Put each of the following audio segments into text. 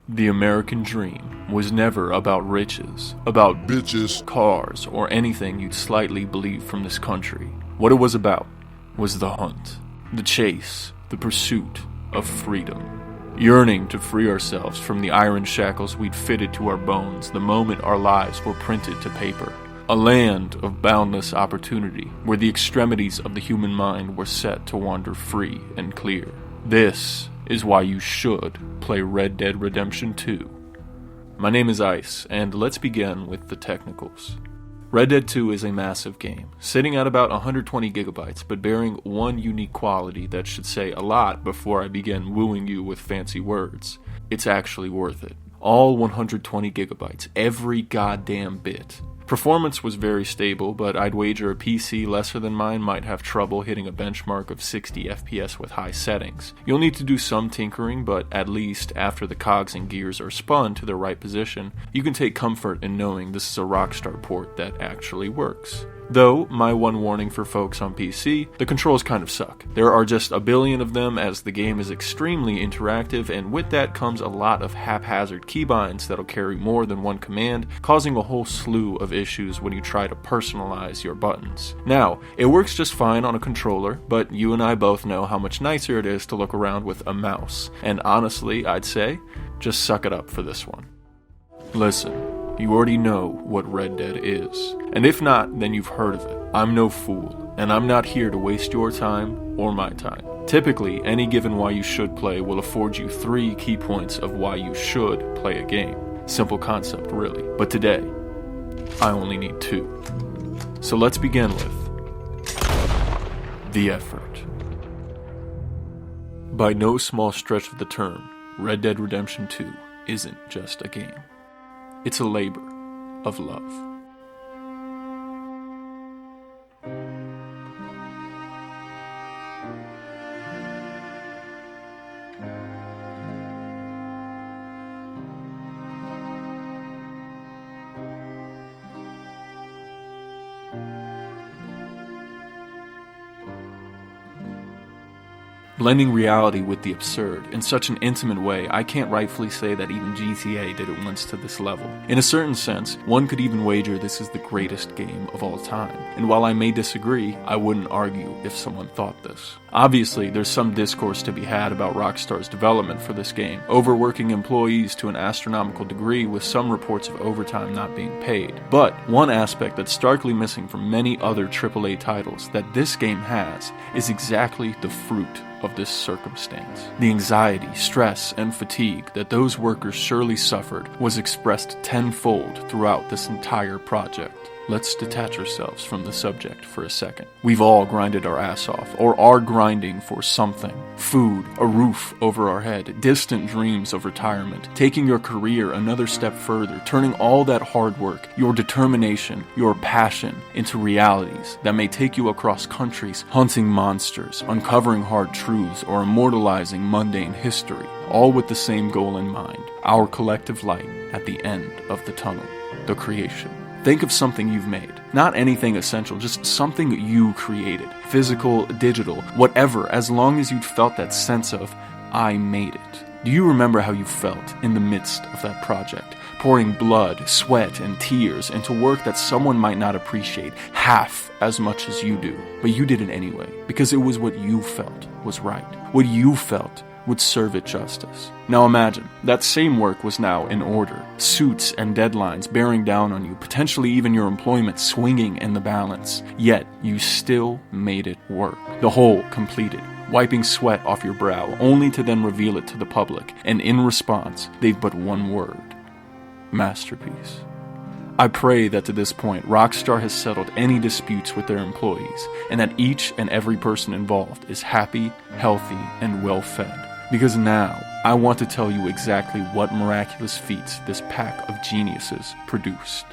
The American dream was never about riches, about bitches, cars, or anything you'd slightly believe from this country. What it was about was the hunt, the chase, the pursuit of freedom. Yearning to free ourselves from the iron shackles we'd fitted to our bones the moment our lives were printed to paper. A land of boundless opportunity where the extremities of the human mind were set to wander free and clear. This is why you should play Red Dead Redemption 2. My name is Ice, and let's begin with the technicals. Red Dead 2 is a massive game, sitting at about 120 gigabytes, but bearing one unique quality that should say a lot before I begin wooing you with fancy words. It's actually worth it. All 120 gigabytes, every goddamn bit. Performance was very stable, but I'd wager a PC lesser than mine might have trouble hitting a benchmark of 60 FPS with high settings. You'll need to do some tinkering, but at least after the cogs and gears are spun to their right position, you can take comfort in knowing this is a Rockstar port that actually works. Though, my one warning for folks on PC, the controls kind of suck. There are just a billion of them as the game is extremely interactive, and with that comes a lot of haphazard keybinds that'll carry more than one command, causing a whole slew of issues when you try to personalize your buttons. Now, it works just fine on a controller, but you and I both know how much nicer it is to look around with a mouse, and honestly, I'd say, just suck it up for this one. Listen. You already know what Red Dead is, and if not, then you've heard of it. I'm no fool, and I'm not here to waste your time or my time. Typically, any given why you should play will afford you 3 key points of why you should play a game. Simple concept, really. But today, I only need 2. So let's begin with the effort. By no small stretch of the term, Red Dead Redemption 2 isn't just a game. It's a labor of love. Blending reality with the absurd in such an intimate way, I can't rightfully say that even GTA did it once to this level. In a certain sense, one could even wager this is the greatest game of all time. And while I may disagree, I wouldn't argue if someone thought this. Obviously, there's some discourse to be had about Rockstar's development for this game, overworking employees to an astronomical degree with some reports of overtime not being paid. But one aspect that's starkly missing from many other AAA titles that this game has is exactly the fruit of this circumstance. The anxiety, stress, and fatigue that those workers surely suffered was expressed tenfold throughout this entire project. Let's detach ourselves from the subject for a second. We've all grinded our ass off, or are grinding for something. Food, a roof over our head, distant dreams of retirement, taking your career another step further, turning all that hard work, your determination, your passion, into realities that may take you across countries, hunting monsters, uncovering hard truths, or immortalizing mundane history, all with the same goal in mind, our collective light at the end of the tunnel, the creation. Think of something you've made. Not anything essential, just something you created. Physical, digital, whatever, as long as you'd felt that sense of, I made it. Do you remember how you felt in the midst of that project? Pouring blood, sweat, and tears into work that someone might not appreciate half as much as you do. But you did it anyway, because it was what you felt was right. What you felt would serve it justice. Now imagine, that same work was now in order. Suits and deadlines bearing down on you, potentially even your employment swinging in the balance. Yet, you still made it work. The whole completed, wiping sweat off your brow, only to then reveal it to the public. And in response, they've but one word: masterpiece. I pray that to this point, Rockstar has settled any disputes with their employees, and that each and every person involved is happy, healthy, and well-fed. Because now, I want to tell you exactly what miraculous feats this pack of geniuses produced.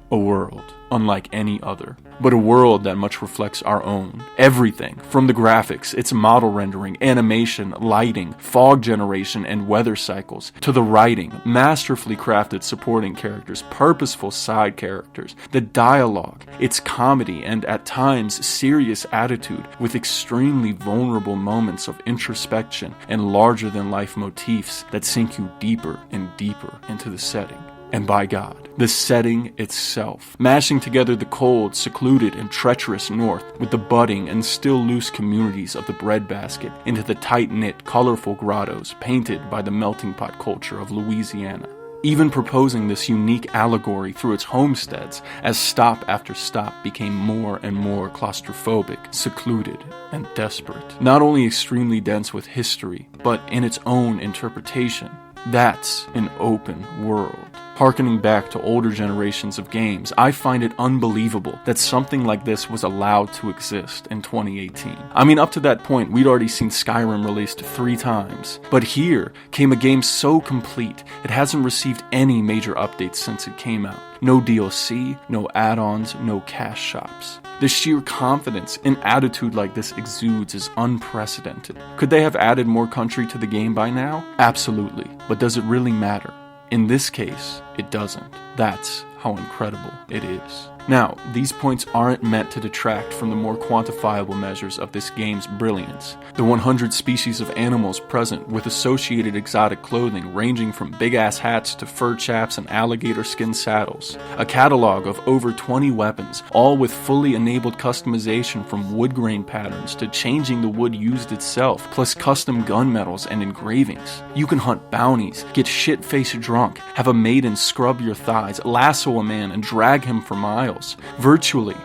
A world unlike any other, but a world that much reflects our own. Everything, from the graphics, its model rendering, animation, lighting, fog generation, and weather cycles, to the writing, masterfully crafted supporting characters, purposeful side characters, the dialogue, its comedy, and at times serious attitude, with extremely vulnerable moments of introspection and larger-than-life motifs that sink you deeper and deeper into the setting. And by God, the setting itself, mashing together the cold, secluded, and treacherous north with the budding and still loose communities of the breadbasket into the tight-knit, colorful grottos painted by the melting pot culture of Louisiana. Even proposing this unique allegory through its homesteads as stop after stop became more and more claustrophobic, secluded, and desperate. Not only extremely dense with history, but in its own interpretation. That's an open world. Harkening back to older generations of games, I find it unbelievable that something like this was allowed to exist in 2018. I mean, up to that point, we'd already seen Skyrim released 3 times. But here came a game so complete, it hasn't received any major updates since it came out. No DLC, no add-ons, no cash shops. The sheer confidence and attitude like this exudes is unprecedented. Could they have added more country to the game by now? Absolutely. But does it really matter? In this case, it doesn't. That's how incredible it is. Now, these points aren't meant to detract from the more quantifiable measures of this game's brilliance. The 100 species of animals present with associated exotic clothing ranging from big-ass hats to fur chaps and alligator skin saddles. A catalog of over 20 weapons, all with fully enabled customization from wood grain patterns to changing the wood used itself, plus custom gunmetals and engravings. You can hunt bounties, get shit-faced drunk, have a maiden scrub your thighs, lasso a man and drag him for miles. Virtually,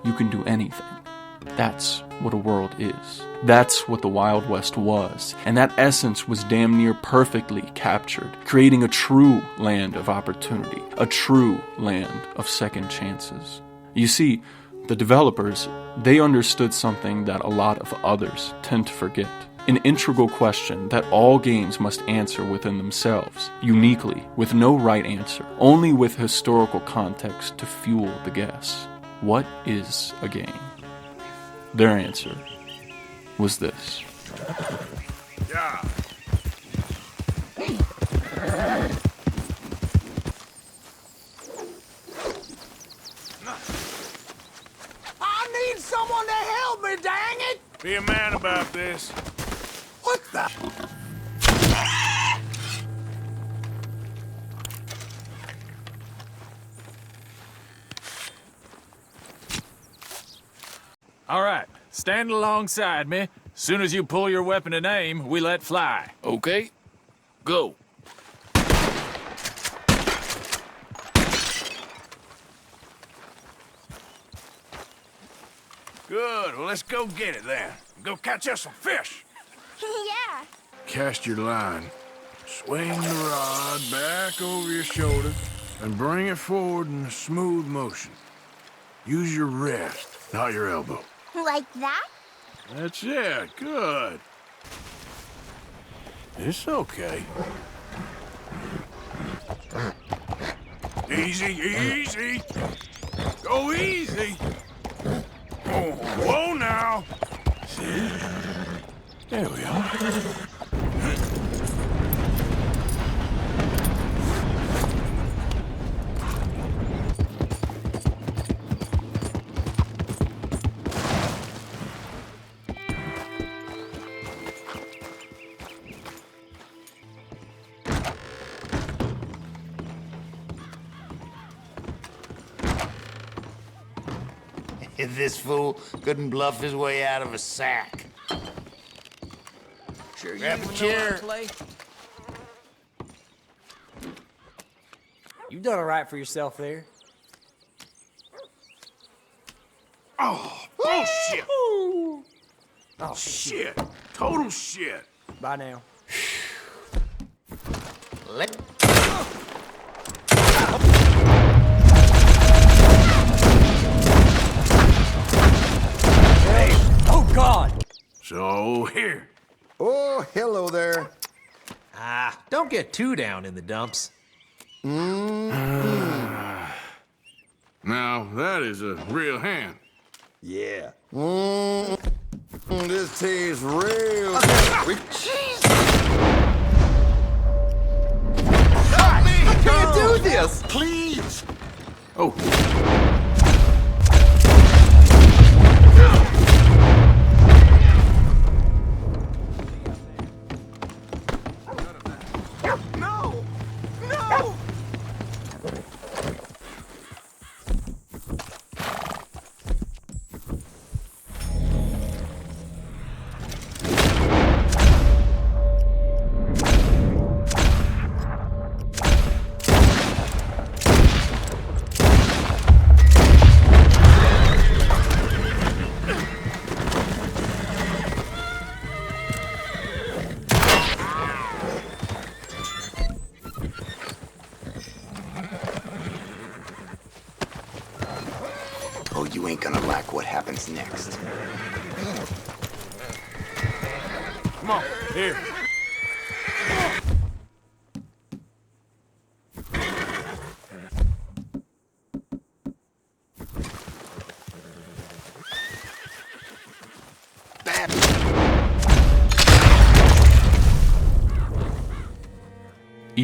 you can do anything. That's what a world is. That's what the Wild West was, and that essence was damn near perfectly captured, creating a true land of opportunity, a true land of second chances. You see, the developers, they understood something that a lot of others tend to forget. An integral question that all games must answer within themselves, uniquely, with no right answer, only with historical context to fuel the guess. What is a game? Their answer was this. Yeah. I need someone to help me, dang it! Be a man about this. What the? All right, stand alongside me. Soon as you pull your weapon and aim, we let fly. Okay. Go. Good. Well, let's go get it then. Go catch us some fish. Yeah. Cast your line. Swing the rod back over your shoulder and bring it forward in a smooth motion. Use your wrist, not your elbow. Like that? That's it. Good. It's okay. Easy, easy. Go easy. Oh, whoa now. There we are. This fool couldn't bluff his way out of a sack. Sure you Grab even a know chair. how to play? You've done all right for yourself there. Oh, bullshit. Oh, Shit. Total shit. bye now. Let Oh, God! So, here. Oh, hello there. Ah, don't get too down in the dumps. Now, that is a real hand. Yeah. This tea's real. Help me! I can't do this! Please! Oh, No! No! Oh, you ain't gonna like what happens next. Come on, here.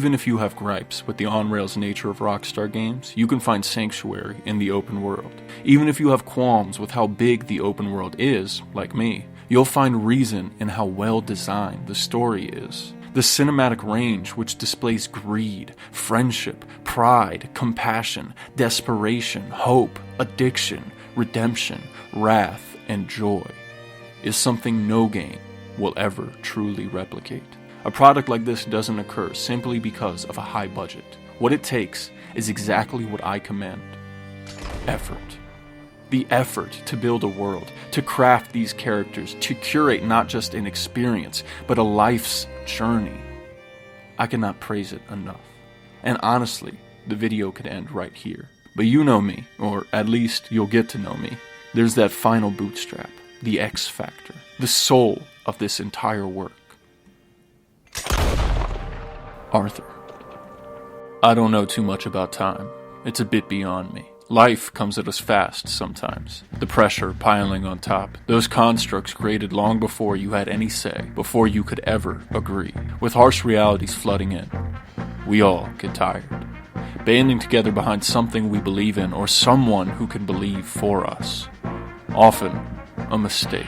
even if you have gripes with the on-rails nature of Rockstar games, you can find sanctuary in the open world. Even if you have qualms with how big the open world is, like me, you'll find reason in how well designed the story is. The cinematic range, which displays greed, friendship, pride, compassion, desperation, hope, addiction, redemption, wrath, and joy, is something no game will ever truly replicate. A product like this doesn't occur simply because of a high budget. What it takes is exactly what I commend: effort. The effort to build a world, to craft these characters, to curate not just an experience, but a life's journey. I cannot praise it enough. And honestly, the video could end right here. But you know me, or at least you'll get to know me. There's that final bootstrap, the X factor, the soul of this entire work. Arthur. I don't know too much about time. It's a bit beyond me. Life comes at us fast sometimes. The pressure piling on top. Those constructs created long before you had any say, before you could ever agree. With harsh realities flooding in, we all get tired. Banding together behind something we believe in or someone who can believe for us. Often a mistake.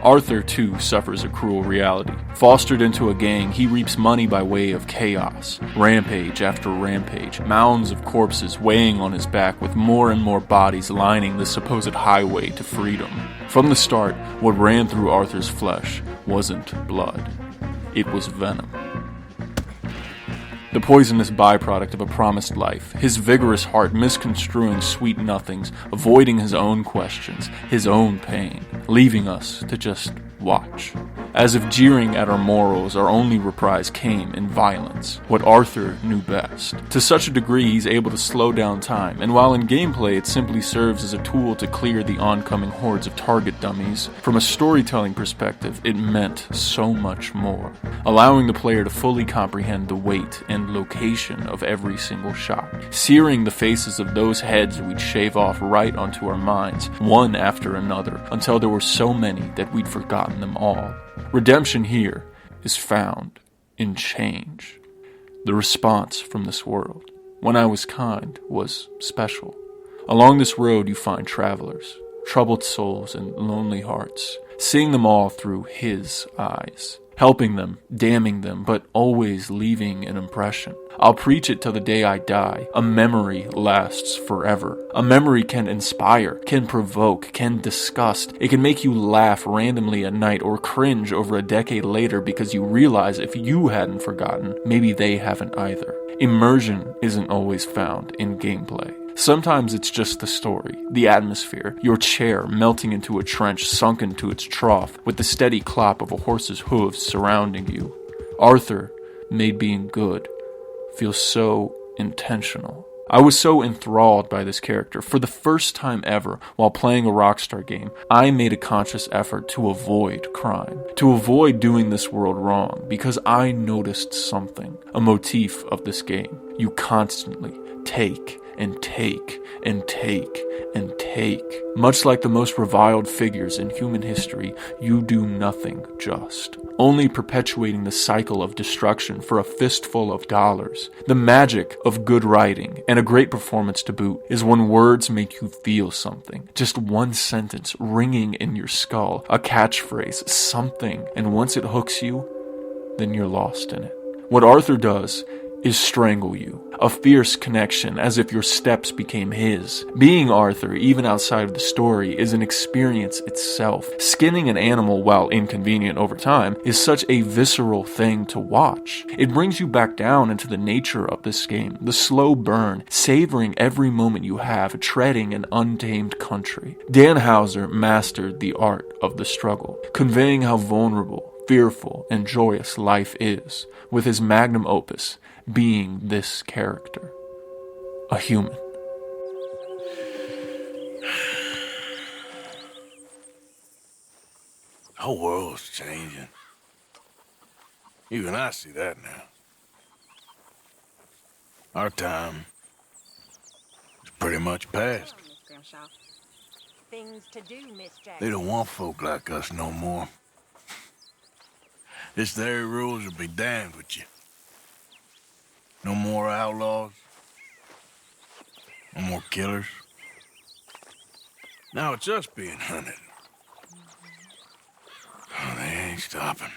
Arthur, too, suffers a cruel reality. Fostered into a gang, he reaps money by way of chaos. Rampage after rampage, mounds of corpses weighing on his back with more and more bodies lining the supposed highway to freedom. From the start, what ran through Arthur's flesh wasn't blood. It was venom. The poisonous byproduct of a promised life, his vigorous heart misconstruing sweet nothings, avoiding his own questions, his own pain, leaving us to just watch. As if jeering at our morals, our only reprise came in violence, what Arthur knew best. To such a degree, he's able to slow down time, and while in gameplay it simply serves as a tool to clear the oncoming hordes of target dummies, from a storytelling perspective, it meant so much more, allowing the player to fully comprehend the weight and location of every single shot, searing the faces of those heads we'd shave off right onto our minds, one after another, until there were so many that we'd forgotten them all. Redemption here is found in change. The response from this world, when I was kind, was special. Along this road you find travelers, troubled souls and lonely hearts, seeing them all through his eyes. Helping them, damning them, but always leaving an impression. I'll preach it till the day I die. A memory lasts forever. A memory can inspire, can provoke, can disgust. It can make you laugh randomly at night or cringe over a decade later because you realize if you hadn't forgotten, maybe they haven't either. Immersion isn't always found in gameplay. Sometimes it's just the story, the atmosphere, your chair melting into a trench sunken to its trough with the steady clop of a horse's hooves surrounding you. Arthur made being good feel so intentional. I was so enthralled by this character. For the first time ever, while playing a Rockstar game, I made a conscious effort to avoid crime, to avoid doing this world wrong, because I noticed something, a motif of this game. You constantly take and take and take and take. Much like the most reviled figures in human history, you do nothing just, only perpetuating the cycle of destruction for a fistful of dollars. The magic of good writing, and a great performance to boot, is when words make you feel something. Just one sentence ringing in your skull, a catchphrase, something, and once it hooks you, then you're lost in it. What Arthur does is strangle you, a fierce connection as if your steps became his. Being Arthur, even outside of the story, is an experience itself. Skinning an animal, while inconvenient over time, is such a visceral thing to watch. It brings you back down into the nature of this game, the slow burn, savoring every moment you have, treading an untamed country. Dan Houser mastered the art of the struggle, conveying how vulnerable, fearful, and joyous life is, with his magnum opus being this character, a human. The whole world's changing. Even I see that now. Our time is pretty much past. Things to do, Miss Jackson. They don't want folk like us no more. This there rules will be damned with you. No more outlaws. No more killers. Now it's us being hunted. Oh, they ain't stopping.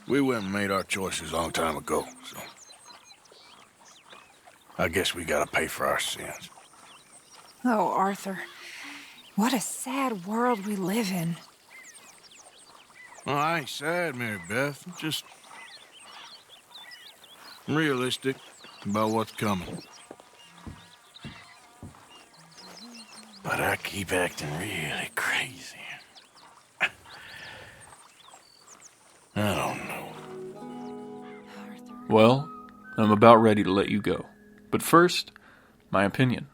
We went and made our choices a long time ago, so I guess we gotta pay for our sins. Oh, Arthur. What a sad world we live in. Well, I ain't sad, Mary Beth. I'm realistic about what's coming. But I keep acting really crazy. I don't know. Well, I'm about ready to let you go. But first, my opinion.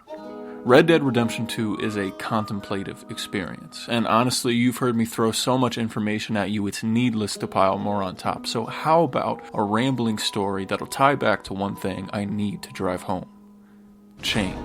Red Dead Redemption 2 is a contemplative experience, and honestly, you've heard me throw so much information at you it's needless to pile more on top. So how about a rambling story that'll tie back to one thing I need to drive home? Change.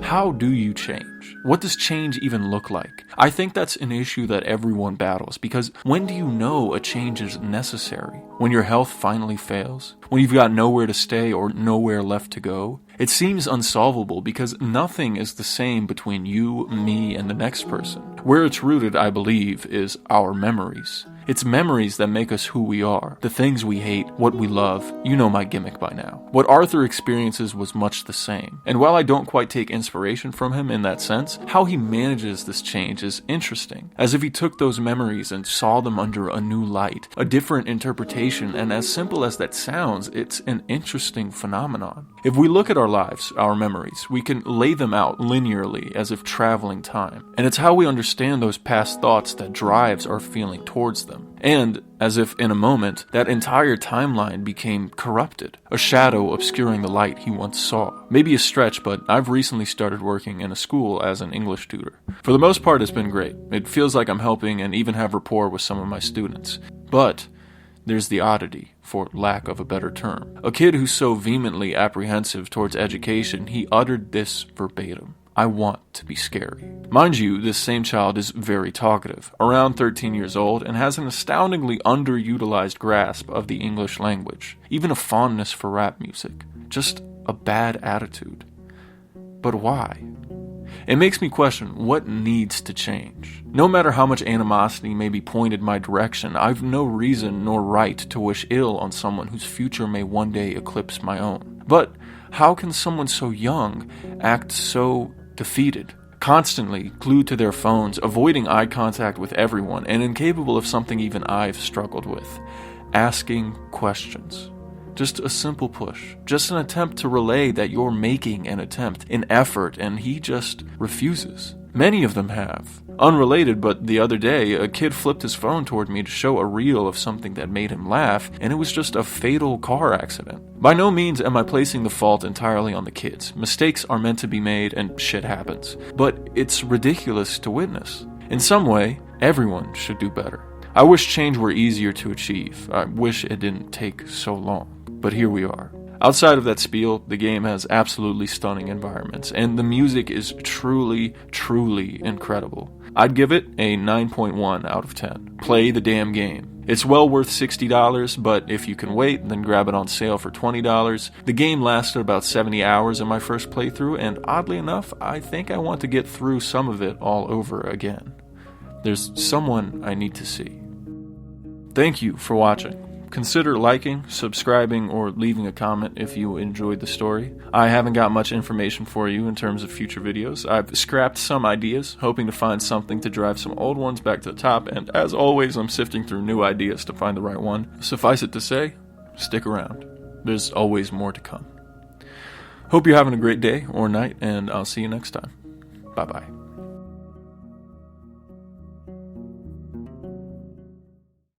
How do you change? What does change even look like? I think that's an issue that everyone battles, because when do you know a change is necessary? When your health finally fails? When you've got nowhere to stay or nowhere left to go? It seems unsolvable because nothing is the same between you, me, and the next person. Where it's rooted, I believe, is our memories. It's memories that make us who we are, the things we hate, what we love. You know my gimmick by now. What Arthur experiences was much the same. And while I don't quite take inspiration from him in that sense, how he manages this change is interesting. As if he took those memories and saw them under a new light, a different interpretation, and as simple as that sounds, it's an interesting phenomenon. If we look at our lives, our memories, we can lay them out linearly as if traveling time. And it's how we understand those past thoughts that drives our feeling towards them. And, as if in a moment, that entire timeline became corrupted, a shadow obscuring the light he once saw. Maybe a stretch, but I've recently started working in a school as an English tutor. For the most part, it's been great. It feels like I'm helping and even have rapport with some of my students. But there's the oddity, for lack of a better term. A kid who's so vehemently apprehensive towards education, he uttered this verbatim. I want to be scary. Mind you, this same child is very talkative, around 13 years old, and has an astoundingly underutilized grasp of the English language, even a fondness for rap music, just a bad attitude. But why? It makes me question what needs to change. No matter how much animosity may be pointed my direction, I've no reason nor right to wish ill on someone whose future may one day eclipse my own. But how can someone so young act so defeated, constantly glued to their phones, avoiding eye contact with everyone, and incapable of something even I've struggled with, asking questions? Just a simple push, just an attempt to relay that you're making an attempt, an effort, and he just refuses. Many of them have. Unrelated, but the other day, a kid flipped his phone toward me to show a reel of something that made him laugh, and it was just a fatal car accident. By no means am I placing the fault entirely on the kids. Mistakes are meant to be made, and shit happens. But it's ridiculous to witness. In some way, everyone should do better. I wish change were easier to achieve. I wish it didn't take so long. But here we are. Outside of that spiel, the game has absolutely stunning environments, and the music is truly, truly incredible. I'd give it a 9.1 out of 10. Play the damn game. It's well worth $60, but if you can wait, then grab it on sale for $20. The game lasted about 70 hours in my first playthrough, and oddly enough, I think I want to get through some of it all over again. There's someone I need to see. Thank you for watching. Consider liking, subscribing, or leaving a comment if you enjoyed the story. I haven't got much information for you in terms of future videos. I've scrapped some ideas, hoping to find something to drive some old ones back to the top, and as always, I'm sifting through new ideas to find the right one. Suffice it to say, stick around. There's always more to come. Hope you're having a great day or night, and I'll see you next time. Bye-bye.